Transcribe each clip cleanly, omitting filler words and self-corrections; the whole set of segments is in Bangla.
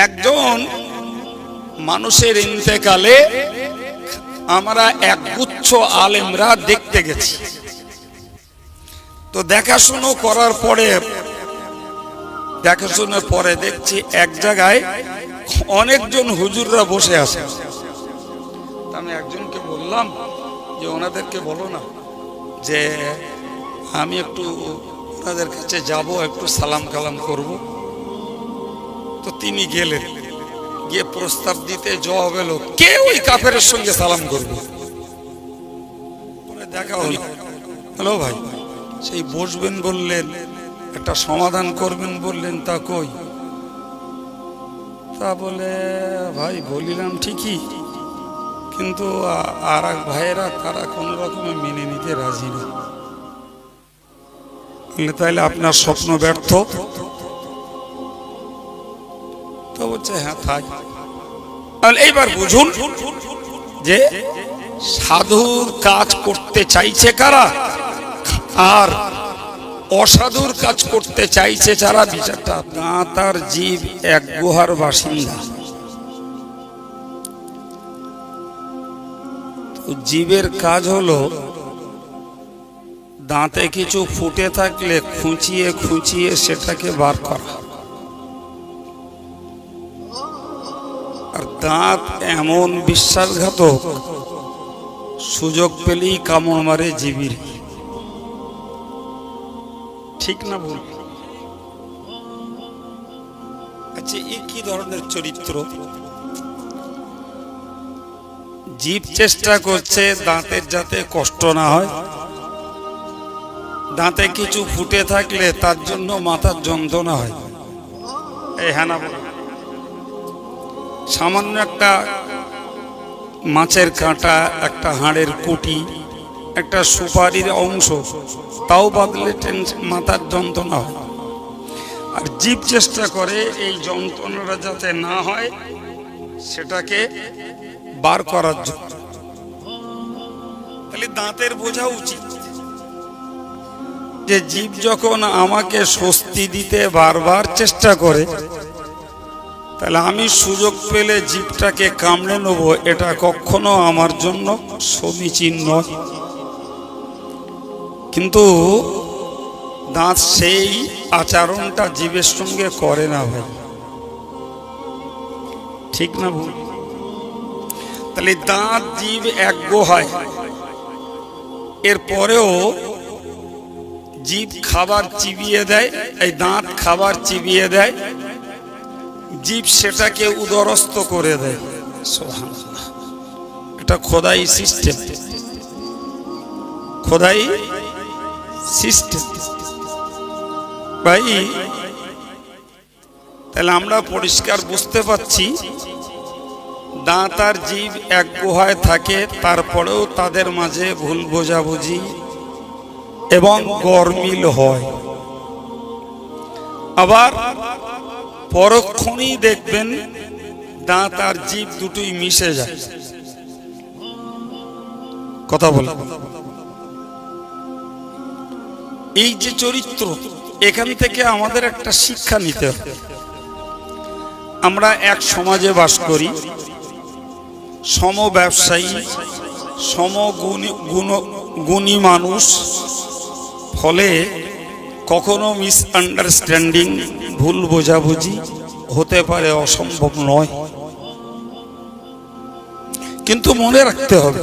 একজন মানুষের ইন্তেকালে আমরা একগুচ্ছ আলেমরা দেখতে গেছি। তো দেখাশুনো করার পরে দেখছি এক জায়গায় অনেকজন হুজুররা বসে আছে। আমি একজনকে বললাম যে ওনাদেরকে বলো না যে আমি একটু ওনাদের কাছে যাব, একটু সালাম কালাম করব। তো তিনি গেলেন, গিয়ে প্রস্তাব দিতে জবাব এলো কে ওই কাফেরের সঙ্গে সালাম করবে। পরে দেখা হলো, হ্যালো ভাই, সেই বসবেন বললেন, একটা সমাধান করবেন বললেন, তা কই? তা বলে ভাই বলিলাম ঠিকই, কিন্তু আর এক ভাইয়েরা তারা কোনো রকমে মেনে নিতে রাজি না। তাহলে আপনার স্বপ্ন ব্যর্থ। তো বলছে হ্যাঁ থাক। তাহলে এইবার বুঝুন যে সাধুর কাজ করতে চাইছে কারা আর অসাধুর কাজ করতে চাইছে যারা। বিচারটা দাঁতার জীব এক গুহার বাসিন্দা। জীবের কাজ হলো দাঁতে কিছু ফুটে থাকলে খুঁচিয়ে খুঁচিয়ে সেটাকে বার করা। আর দাঁত এমন বিশ্বাসঘাতক, সুযোগ পেলেই কামড় মারে জীবীর। ঠিক না ভুল? আচ্ছা, এ কি ধরনের চরিত্র? জীব চেষ্টা করছে দাঁতের যাতে কষ্ট না হয়। দাঁতে কিছু ফুটে থাকলে তার জন্য মাথার যন্ত্রণা হয়। এই হ্যাঁ না, সামান্য একটা মাছের কাঁটা, একটা হাড়ের কুটি, একটা সুপারির অংশ, তাও বাদলে মাথার যন্ত্রণা হয়। আর জীব চেষ্টা করে এই যন্ত্রণাটা যাতে না হয় সেটাকে বার করার জন্য। তাহলে দাঁতের বোঝা উচিত যে জীব যখন আমাকে স্বস্তি দিতে বারবার চেষ্টা করে, তাহলে আমি সুযোগ পেলে জীবটাকে কামড়ে নেব, এটা কখনো আমার জন্য সমীচীন নয়। কিন্তু দাঁত সেই আচরণটা জীবের সঙ্গে করে না ভাই। ঠিক না ভুল? তাহলে দাঁত জীব এক গুহায়, এরপরেও জীব খাবার চিবিয়ে দেয়, এই দাঁত খাবার চিবিয়ে দেয়, জীব সেটাকে উদরস্থ করে দেয়। সুবহানাল্লাহ, এটা খোদাই সিস্টেম, খোদাই সিস্টেম ভাই। তাহলে আমরা পরিষ্কার বুঝতে পারছি দাঁত আর জীব এক গুহায় থাকে, তারপরেও তাদের মাঝে ভুল বোঝাবুঝি এবং গরমিল হয়। আবার পরক্ষণেই দেখবেন দাঁত আর জীব দুটোই মিশে যায়। কথা বলে এই যে চরিত্র, এখান থেকে আমাদের একটা শিক্ষা নিতে হবে। আমরা এক সমাজে বাস করি, সম ব্যবসায়ী, গুণী মানুষ, ফলে কখনো মিসআন্ডারস্ট্যান্ডিং, ভুল বোঝাবুঝি হতে পারে, অসম্ভব নয়। কিন্তু মনে রাখতে হবে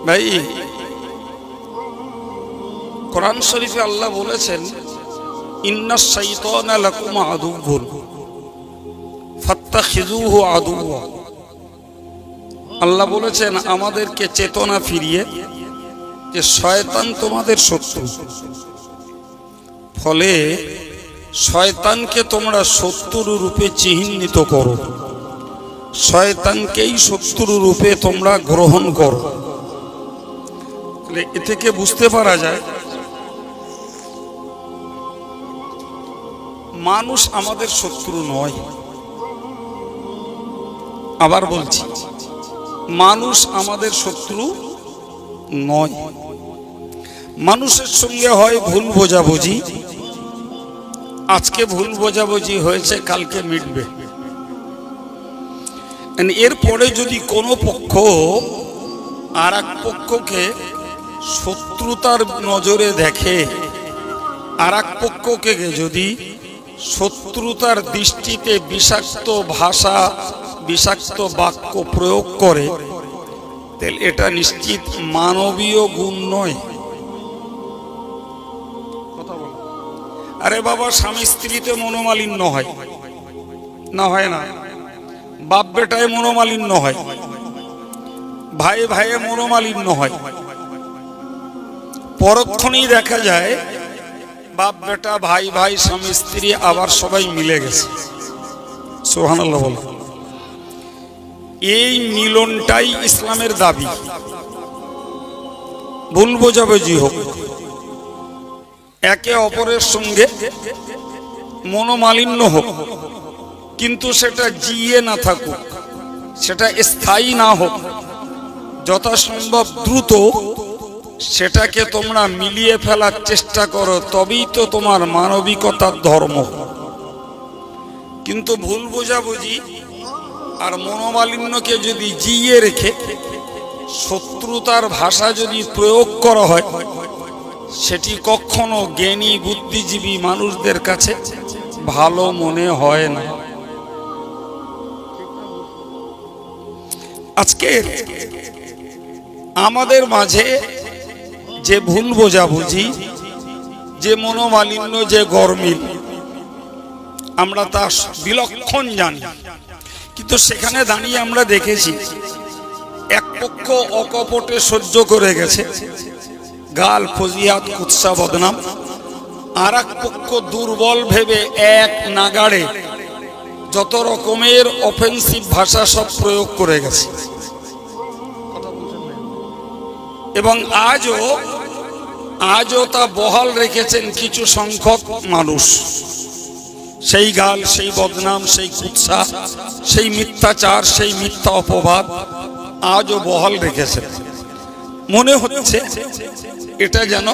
ভাই, কোরআন শরীফে আল্লাহ বলেছেন ইন্নাশ শাইতানা লাকুম আদুউন ফাত্তাখিযুহু আদুওয়া। আল্লাহ বলেছেন আমাদেরকে চেতনা ফিরিয়ে যে শয়তান তোমাদের শত্রু, ফলে শয়তানকে তোমরা শত্রু রূপে চিহ্নিত করো, শয়তানকেই শত্রু রূপে তোমরা গ্রহণ করো। এ থেকে বুঝতে পারা যায় মানুষ আমাদের শত্রু নয়। আবার বলছি, মানুষ আমাদের শত্রু নয়। মানুষের সঙ্গে হয় ভুল বোঝাবুঝি, আজকে ভুল বোঝাবুঝি হয়েছে, কালকে মিটবে। এরপরে যদি কোনো পক্ষ আর এক পক্ষকে শত্রুতার নজরে দেখে, আর এক পক্ষকে যদি শত্রুতার দৃষ্টিতে বিষাক্ত ভাষা, বিষাক্ত বাক্য প্রয়োগ করে, তাহলে এটা নিশ্চিত মানবীয় গুণ নয়। আরে বাবা, স্বামী স্ত্রীতে মনোমালিন্য হয় না? হয় না? বাপ বেটায় মনোমালিন্য হয়, ভাই ভাইয়ে মনোমালিন্য হয়। পরক্ষণেই দেখা যায় বাপ বেটা, ভাই ভাই, স্বামী স্ত্রী আবার সবাই মিলে গেছে। সুবহানাল্লাহ বলো। এই মিলনটাই ইসলামের দাবি। ভুল বোঝাবুঝি হোক, একে অপরের সঙ্গে মনোমালিন্য হোক, কিন্তু সেটা জিয়ে না থাকুক, সেটা স্থায়ী না হোক। যথাসম্ভব দ্রুত সেটাকে তোমরা মিলিয়ে ফেলার চেষ্টা করো, তবেই তো তোমার মানবিকতার ধর্ম। কিন্তু ভুল বোঝাবুঝি আর মনোমালিন্যকে যদি জিয়ে রেখে শত্রুতার ভাষা যদি প্রয়োগ করা হয়, সেটি কখনো জ্ঞানী বুদ্ধিজীবী মানুষদের কাছে ভালো মনে হয় না। আজকে আমাদের মাঝে যে ভুল বোঝাবুঝি, যে মনোমালিন্য, যে গরমিল, আমরা তা বিলক্ষণ জানি। কিন্তু সেখানে দাঁড়িয়ে আমরা দেখেছি এক পক্ষ অকপটে সহ্য করে গেছে, গাল ফজিয়াত কুৎসা বদনাম, আর এক পক্ষ দুর্বল ভেবে এক নাগাড়ে যত রকমের অফেন্সিভ ভাষা সব প্রয়োগ করে গেছে। এবং আজও তা বহাল রেখেছেন কিছু সংখ্যক মানুষ। সেই গাল, সেই বদনাম, সেই কুৎসা, সেই মিথ্যাচার, সেই মিথ্যা অপবাদ আজও বহাল রেখেছেন। মনে হচ্ছে এটা যেন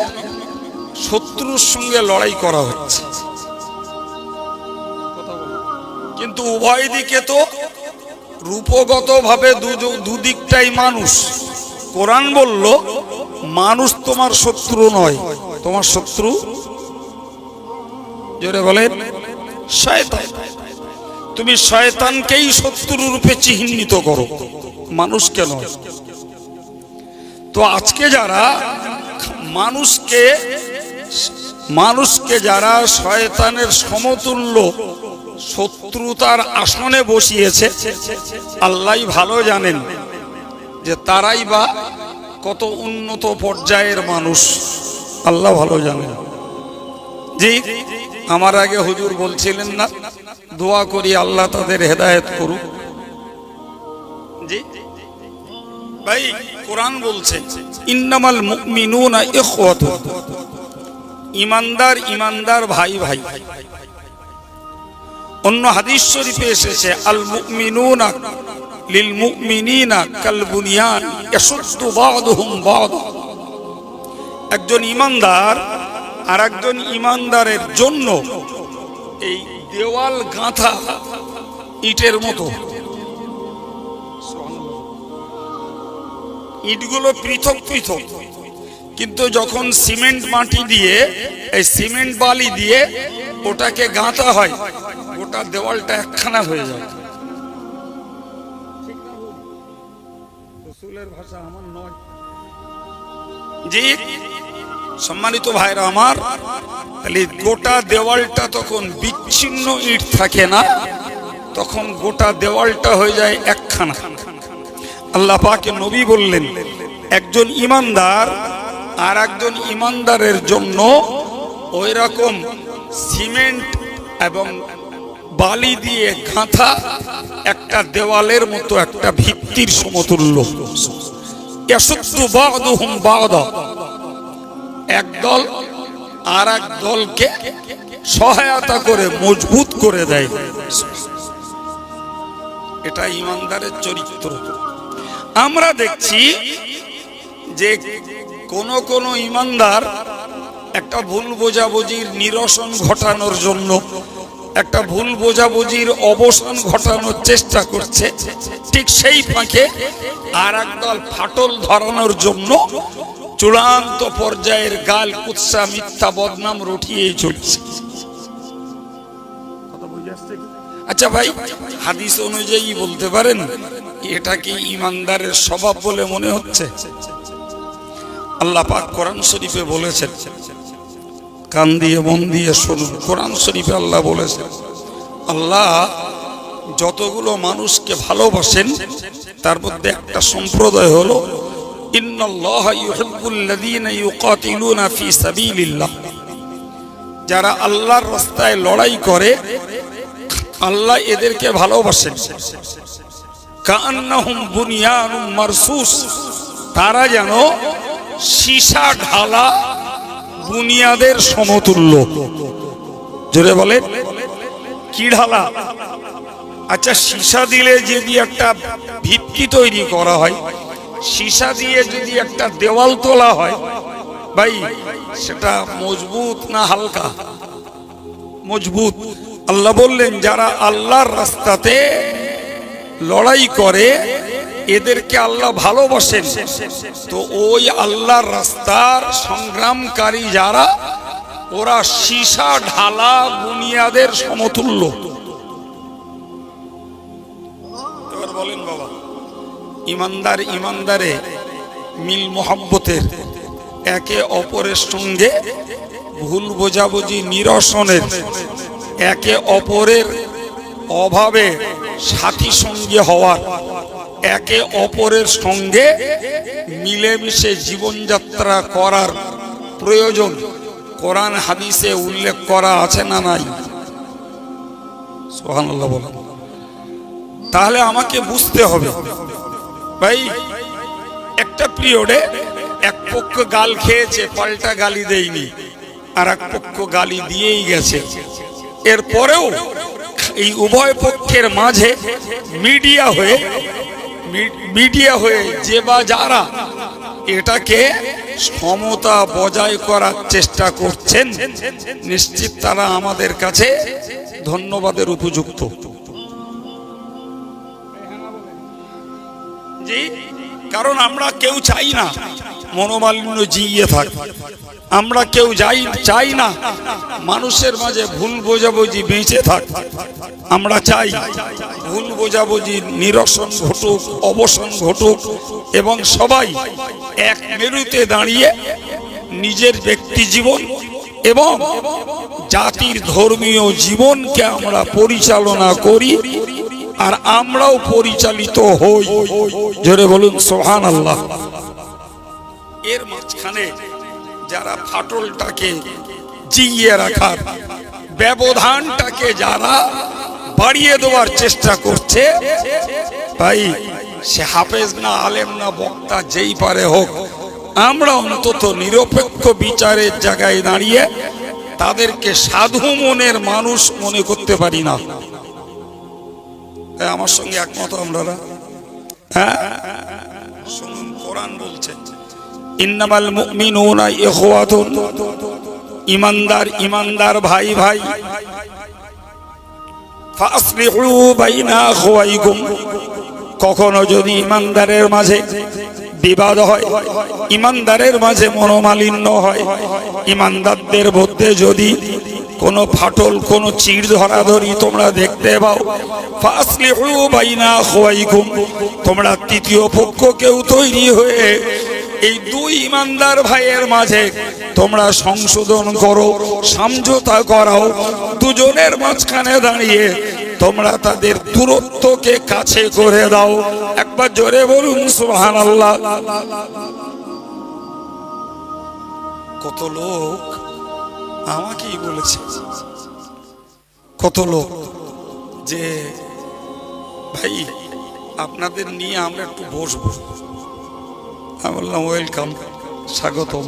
শত্রুর সঙ্গে লড়াই করা হচ্ছে। কিন্তু উভয় দিকে তো রূপগতভাবে দুদিকটাই মানুষ। কোরআন বলল, মানুষ তোমার শত্রু নয়, তোমার শত্রু জোরে বলেন শয়তান। তুমি শয়তানকেই শত্রু রূপে চিহ্নিত করো, মানুষকে নয়। তো আজকে যারা মানুষকে যারা শয়তানের সমতুল্য শত্রুতার আসনে বসিয়েছে, আল্লাহ ভালো জানেন যে তারাই বা কত উন্নত পর্যায়ের মানুষ। আল্লাহ ভালো জানেন। জি, আমার আগে হুজুর বলছিলেন না, দোয়া করি আল্লাহ তাদের হেদায়েত করুক। জি ভাই, কোরআন বলছে ইন্নামাল মুমিনুনা ইখওয়াতু, ঈমানদার ভাই ভাই। অন্য হাদিস শরীফে এসেছে আল মুমিনুনা লিল মুমিনিনা কাল বুনিয়ান ইয়াশুদ্দু বা'দুহুম বা'দা। একজন ঈমানদার আর একজন ঈমানদারের জন্য এই দেওয়াল গাঁথা ইটের মতো। ইটগুলো পৃথক পৃথক, কিন্তু যখন সিমেন্ট মাটি দিয়ে, এই সিমেন্ট বালি দিয়ে ওটাকে গাঁথা হয়, গোটা দেওয়ালটা একখানা হয়ে যায়। রাসূলের ভাষা আমার নয়। জি সম্মানিত ভাইরা আমার, তাহলে গোটা দেওয়ালটা তখন বিচ্ছিন্ন ইট থাকে না, তখন গোটা দেওয়ালটা হয়ে যায় একখানা। আল্লাহ পাকের নবী বললেন, একজন ঈমানদার আর একজন ঈমানদারের জন্য ওই রকম সিমেন্ট এবং বালি দিয়ে গাঁথা একটা দেওয়ালের মতো, একটা ভিত্তির সমতুল্য। ইয়াশুদ্দু বা'দুহুম বা'দা, একদল আর এক দলকে সহায়তা করে মজবুত করে দেয়। এটা ইমানদারের চরিত্র। আমরা দেখছি যে কোন কোন ইমানদার একটা ভুল বোঝাবুঝির নিরসন ঘটানোর জন্য, একটা ভুল বোঝাবুঝির অবসান ঘটানোর চেষ্টা করছে, ঠিক সেই ফাঁকে আর একদল ফাটল ধরানোর জন্য চূড়ান্ত পর্যায়ের গাল কুৎসা মিথ্যা বদনাম রটিয়ে চলছে। আচ্ছা ভাই, হাদিস অনুযায়ী বলতে পারেন এটা কি ইমানদারের স্বভাব বলে মনে হচ্ছে? আল্লাহ পাক কোরআন শরীফে বলেছেন, কান দিয়ে মন দিয়ে শুনুন, কোরআন শরীফে আল্লাহ বলেছেন, আল্লাহ যতগুলো মানুষকে ভালোবাসেন তার মধ্যে একটা সম্প্রদায় হলো ইন্নাল্লাহা ইউহিব্বুল্লাযীনা ইউকাতিলুনা ফী সাবিলিল্লাহ। যারা আল্লাহর রাস্তায় লড়াই করে আল্লাহ এদেরকে ভালোবাসেন। কাআন্নাহুম বুনিয়ানুম মারসুস, তারা যেন সীসা ঢালা বুনিয়াদের সমতুল্য। জোরে বলেন, কি ঢালা? আচ্ছা, সীসা দিলে যদি একটা ভিত্তি তৈরি করা হয়, সীসা দিয়ে যদি একটা দেওয়াল তোলা হয়, ভাই সেটা মজবুত না হালকা? মজবুত। আল্লাহ বললেন যারা আল্লাহর রাস্তাতে লড়াই করে এদেরকে আল্লাহ ভালোবাসেন। তো ওই আল্লাহর রাস্তার সংগ্রামকারী যারা, ওরা সীসা ঢালা বুনিয়াদের সমতুল্য। এবার বলেন বাবা, ইমানদার ইমানদারে মিল মোহাব্বতের, একে অপরের সঙ্গে ভুল বোঝাবুঝি নিরসনের, একে অপরের অভাবে সাথী সঙ্গী হওয়ার, একে অপরের সঙ্গে মিলেমিশে জীবনযাত্রা করার প্রয়োজন কোরআন হাদিসে উল্লেখ করা আছে না নাই? সুবহানাল্লাহ বলেন। তাহলে আমাকে বুঝতে হবে ভাই, একটা পিরিয়ডে এক পক্ষ গাল খেয়েছে, পাল্টা গালি দেয়নি, আর এক পক্ষ গালি দিয়েই গেছে। এরপরেও এই উভয় পক্ষের মাঝে মিডিয়া হয়ে যে বা যারা এটাকে সমতা বজায় করার চেষ্টা করছেন, নিশ্চিত তারা আমাদের কাছে ধন্যবাদের উপযুক্ত। জি, কারণ আমরা কেউ চাই না মনোমালিন্য জিইয়ে থাক, আমরা কেউ চাই না মানুষের মাঝে ভুল বোঝাবুঝি বেঁচে থাক। আমরা চাই ভুল বোঝাবুঝির নিরসন ঘটুক, অবসান ঘটুক, এবং সবাই এক মেরুতে দাঁড়িয়ে নিজের ব্যক্তি জীবন এবং জাতির ধর্মীয় জীবনকে আমরা পরিচালনা করি, আর আমরাও পরিচালিত হই। জোরে বলুন সুবহানাল্লাহ। এর মাঝখানে যারা ফাটলটাকে জিইয়ে রাখার, ব্যবধানটাকে যারা বাড়িয়ে দেওয়ার চেষ্টা করছে, ভাই সে হাফেজ না, আলেম না, বক্তা, যেই পারে হোক, আমরা অন্তত নিরপেক্ষ বিচারের জায়গায় দাঁড়িয়ে তাদেরকে সাধু মনের মানুষ মনে করতে পারি না। আমার সঙ্গে একমত আপনারা? হ্যাঁ, শুনুন, কোরআন বলছে ইন্নামাল মুমিনুনা ইখওয়াতুন, ইমানদার ইমানদার ভাই ভাই, ফাসলিহু বাইনা আখওয়াইকুম। কখনো যদি ইমানদারের মাঝে বিবাদ হয়, ইমানদারের মাঝে মনোমালিন্য হয়, ইমানদারদের মধ্যে যদি কোনো ফাটল, কোনো চিড় ধরাধরি তোমরা দেখতে পাও, ফাসলিহু বাইনা আখওয়াইকুম, তোমরা তৃতীয় পক্ষকেও তৈরি হয়ে এই দুই ইমানদার ভাইয়ের মাঝে তোমরা সংশোধন করো, সমঝোতা করাও। দুজনের মাঝখানে দাঁড়িয়ে তোমরা তাদের দূরত্বকে কাছে করে দাও। একবার জোরে বলুন সুবহানাল্লাহ। কত লোক আমাকেই বলেছে, কত লোক যে ভাই আপনাদের নিয়ে আমরা একটু বসবো। আমি বললাম ওয়েলকাম, স্বাগতম।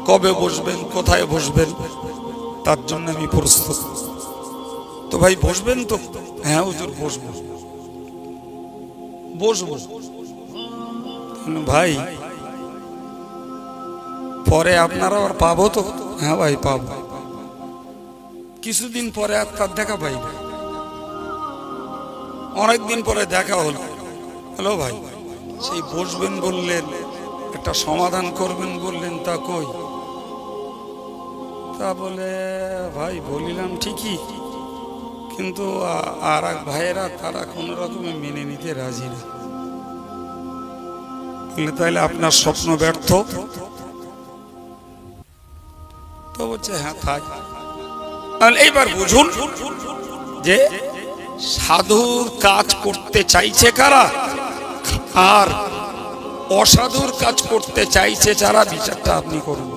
কবে বসবেন, কোথায় বসবেন? তার জন্য আমি প্রস্তুত। তো ভাই বসবেন তো? হ্যাঁ হুজুর বসবো। বসবো ভাই, পরে আপনারা আর পাবো তো? হ্যাঁ ভাই পাবো। কিছুদিন পরে আর তার দেখা পাই, অনেকদিন পরে দেখা হলো। হ্যালো ভাই, সেই বসবেন বললেন, একটা সমাধান করবেন বললেন, তা কই? তা বলে ভাই বলিলাম ঠিকই, কিন্তু আর এক ভাইয়েরা তারা কোনো রকমে মেনে নিতে রাজি না। তাহলে আপনার স্বপ্ন ব্যর্থ? তো বলছে হ্যাঁ থাক। এইবার বুঝুন যে সাধুর কাজ করতে চাইছে কারা আর অসাধুর কাজ করতে চাইছে যারা, বিচারটা আপনি করুন।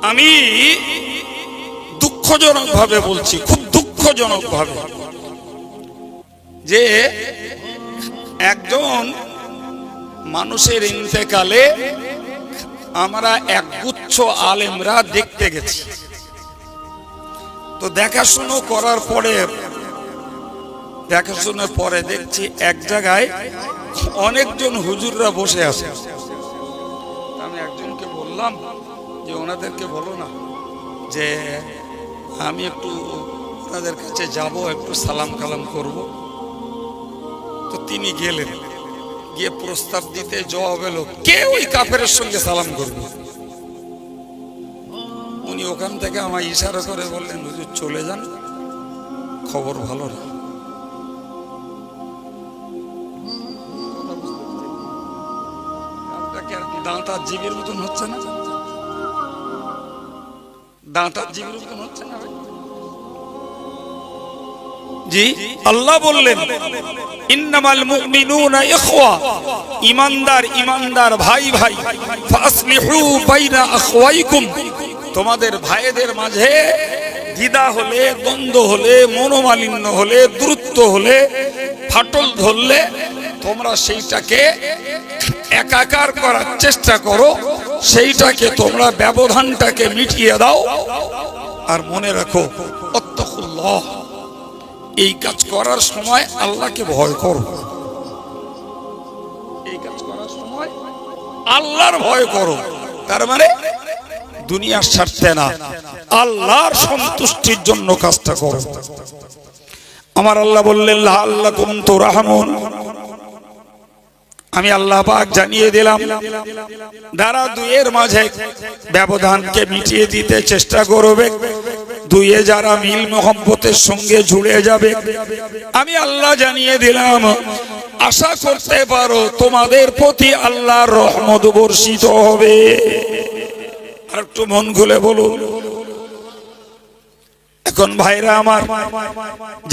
আমি দুঃখজনক ভাবে বলছি, খুব দুঃখজনক ভাবে, যে একজন মানুষের ইন্তেকালে আমরা একগুচ্ছ আলেমরা দেখতে গেছি। তো দেখাশুনো করার পরে, দেখাশোনার পরে দেখছি এক জায়গায় অনেকজন হুজুররা বসে আছে। আমি একজনকে বললাম যে ওনাদেরকে বলো না যে আমি একটু ওনাদের কাছে যাব, একটু সালাম কালাম করব। তো তিনি গেলেন, গিয়ে প্রস্তাব দিতে জবাব এলো, কে ওই কাফেরের সঙ্গে সালাম করবে? উনি ওখান থেকে আমায় ইশারা করে বললেন, হুজুর চলে যান, খবর ভালো না। দাঁতার জীবের মতন হচ্ছে না? দাঁতার জীবের মতন হচ্ছে না? জি, আল্লাহ বললেন ইন্নামাল মুমিনুনা ইখওয়া, ঈমানদার ঈমানদার ভাই ভাই, ফাসলিহু বাইনা আখওয়াইকুম, তোমাদের ভাইদের মাঝে দ্বিধা হলে, দ্বন্দ্ব হলে, মনোমালিন্য হলে, দূরত্ব হলে, ফাটল ধরলে তোমরা সেইটাকে একাকার করার চেষ্টা করো, সেইটাকে তোমরা ব্যবধানটাকে মিটিয়ে দাও। আর মনে রাখো আত্তাকুল্লাহ, এই কাজ করার সময় আল্লাহকে ভয় করো। এই কাজ করার সময় আল্লাহর ভয় করো। তার মানে দুনিয়ার স্বার্থে না, আল্লাহর সন্তুষ্টির জন্য কাজটা করো। আমার আল্লাহ বললেন লাআল্লাকুম তুরহামুন, আমি আল্লাহ পাক জানিয়ে দিলাম যারা দুইয়ের মাঝে ব্যবধানকে মিটিয়ে দিতে চেষ্টা করবে, দুইয়ে যারা মিল মোহাম্মতের সঙ্গে জুড়ে যাবে, আমি আল্লাহ জানিয়ে দিলাম আশা করতে পারো তোমাদের প্রতি আল্লাহর রহমত বর্ষিত হবে। আর একটু মন খুলে বলুন। এখন ভাইরা আমার,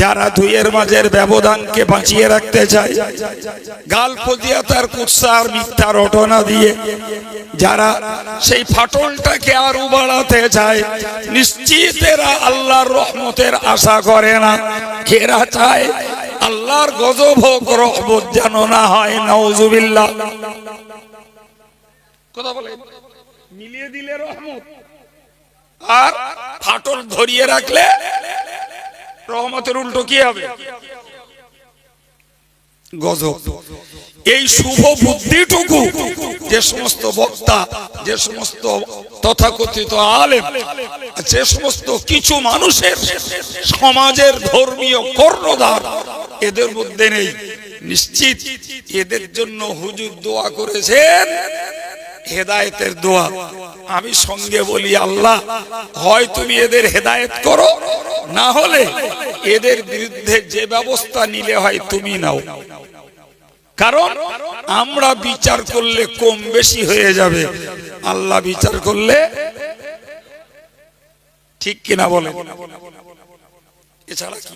যারা দুইয়ের মাঝের ব্যবধানকে বাঁচিয়ে রাখতে চায়, গাল ফজিয়াতার কুৎসার মিথ্যা রটনা দিয়ে যারা সেই ফাটলটাকে আর বাড়াতে চায়, নিশ্চিত এরা আল্লাহর রহমতের আশা করে না। এরা চায় আল্লাহর গজব হোক, রহমত যেন না হয়। নাউজুবিল্লাহ। কথা বলে মিলিয়ে দিলে রহমত, আর ফাটল ধরিয়ে রাখলে রহমতের উল্টো কি হবে? গজব। এই শুভ বুদ্ধিটুকু যে সমস্ত বক্তা, যে সমস্ত তথাকথিত আলেম, যে সমস্ত কিছু মানুষের সমাজের ধর্মীয় কর্ণধার এদের মধ্যে নেই। নিশ্চিত এদের জন্য হুজুর দোয়া করেছেন, হেদায়েতের দোয়া। আমি সঙ্গে বলি আল্লাহ, হয় তুমি এদের হেদায়েত করো, না হলে এদের বিরুদ্ধে যে ব্যবস্থা নিলে হয় তুমি নাও। কারণ আমরা বিচার করলে কম বেশি হয়ে যাবে, আল্লাহ বিচার করলে ঠিক কিনা বলে, এছাড়া কি?